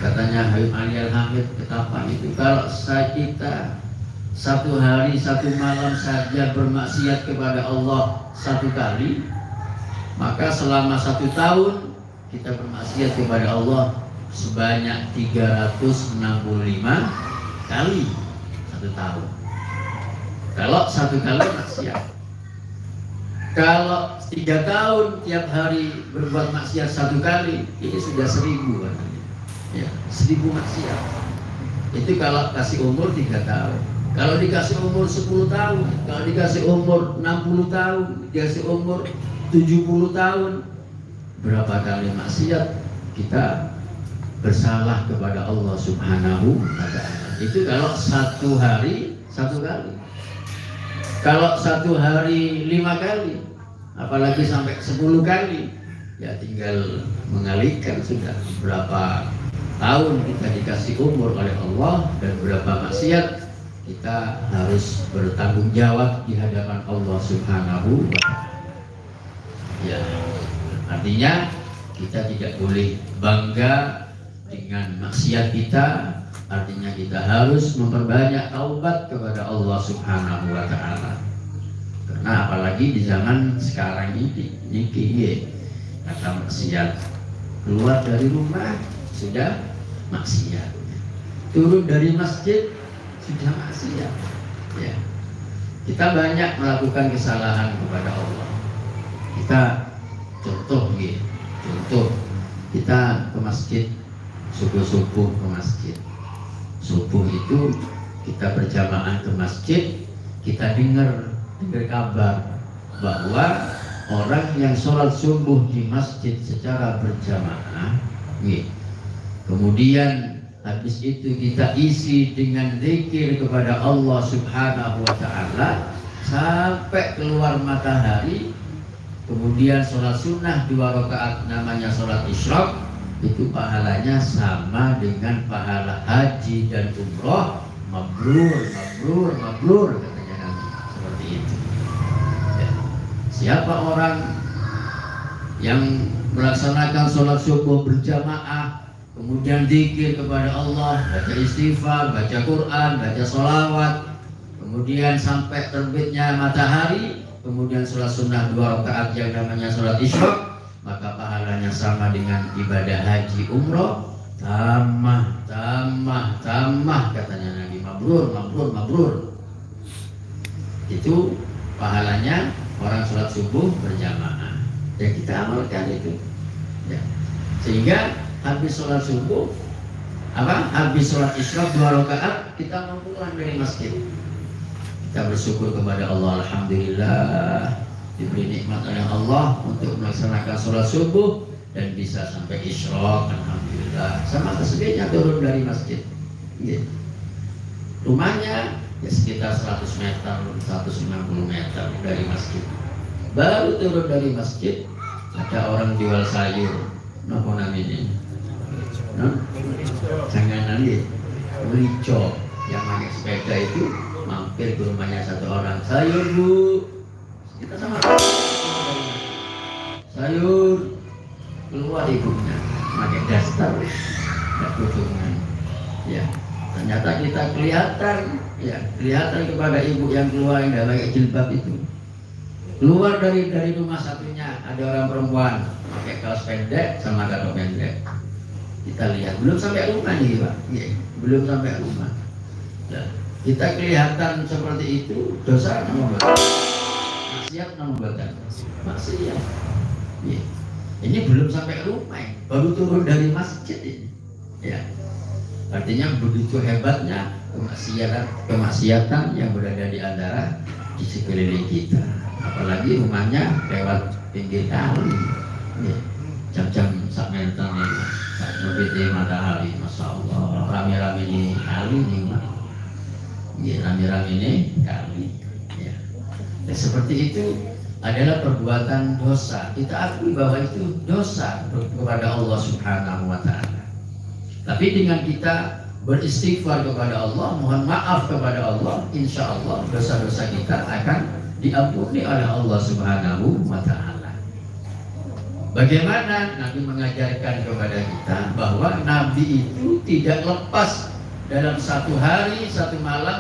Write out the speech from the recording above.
Katanya Habib Ali Al-Hamid Ketapang itu, kalau kita satu hari satu malam saja bermaksiat kepada Allah satu kali, maka selama 1 tahun kita bermaksiat kepada Allah sebanyak 365 kali 1 tahun. Kalau 1 kali maksiat. Kalau 3 tahun tiap hari berbuat maksiat 1 kali, ini sudah 1000 kan? Ya, 1000 maksiat. Itu kalau kasih umur 3 tahun. Kalau dikasih umur 10 tahun, kalau dikasih umur 60 tahun, dikasih umur 70 tahun, berapa kali maksiat kita bersalah kepada Allah Subhanahu wa ta'ala. Itu kalau 1 hari 1 kali. Kalau 1 hari 5 kali, apalagi sampai 10 kali, ya tinggal mengalihkan sudah berapa tahun kita dikasih umur oleh Allah dan berapa maksiat kita harus bertanggung jawab di hadapan Allah Subhanahu wa ta'ala. Ya, artinya kita tidak boleh bangga dengan maksiat kita. Artinya kita harus memperbanyak taubat kepada Allah Subhanahu wa ta'ala. Karena apalagi di zaman sekarang ini kata maksiat, keluar dari rumah sudah maksiat, turun dari masjid sudah maksiat. Ya. Kita banyak melakukan kesalahan kepada Allah. Kita contoh kita ke masjid, subuh ke masjid. Subuh itu kita berjamaah ke masjid, kita dengar kabar bahwa orang yang sholat subuh di masjid secara berjamaah, kemudian habis itu kita isi dengan zikir kepada Allah Subhanahu wa ta'ala sampai keluar matahari, kemudian sholat sunnah 2 rakaat namanya sholat isyraq, itu pahalanya sama dengan pahala haji dan umroh mabrur katanya Nabi, seperti itu. Ya. Siapa orang yang melaksanakan sholat subuh berjamaah, kemudian zikir kepada Allah, baca istighfar, baca Quran, baca sholawat, kemudian sampai terbitnya matahari, kemudian sholat sunnah 2 rakaat yang namanya sholat isyraq, maka pahalanya sama dengan ibadah haji umroh, tamah katanya Nabi, mabrur. Itu pahalanya orang sholat subuh berjamaah. Ya, kita amalkan itu. Ya. Sehingga habis sholat subuh, habis sholat isyraq 2 rakaat, kita mau pulang dari masjid. Kita bersyukur kepada Allah, alhamdulillah diberi nikmat oleh Allah untuk melaksanakan sholat subuh dan bisa sampai isyraq, alhamdulillah. Sama kesegianya turun dari masjid. Gitu. Rumahnya ya sekitar 100 meter, 150 meter dari masjid. Baru turun dari masjid, ada orang jual sayur. Napa namanya? Jangan nanti melico yang pakai sepeda itu mampir ke rumahnya satu orang. Sayur bu, kita sama sayur, keluar ibunya pakai daster, tidak tutungan. Ya, ternyata kita kelihatan kepada ibu yang keluar yang tidak pakai jilbab itu. Keluar dari rumah satunya ada orang perempuan pakai kaos pendek sama kaos pendek. Kita lihat belum sampai rumah nih Pak, belum sampai rumah. Nah, kita kelihatan seperti itu, dosa nomor berapa? Maksiat nomor berapa? Maksiat. Ini belum sampai rumah, baru turun dari masjid ini. Ya, artinya begitu hebatnya kemaksiatan yang berada di antara di sekeliling kita. Apalagi rumahnya lewat pinggir kali, jam-jam sak mentan ini, sak terbitnya matahari, masya Allah, rame-rame ini kali nih, rame-rame ini kali. Ya. Dan seperti itu adalah perbuatan dosa. Kita akui bahwa itu dosa kepada Allah Subhanahu wa ta'ala. Tapi dengan kita beristighfar kepada Allah, mohon maaf kepada Allah, insya Allah dosa-dosa kita akan diampuni oleh Allah Subhanahu wa ta'ala. Bagaimana Nabi mengajarkan kepada kita bahwa bahwa Nabi itu tidak lepas dalam satu hari, satu malam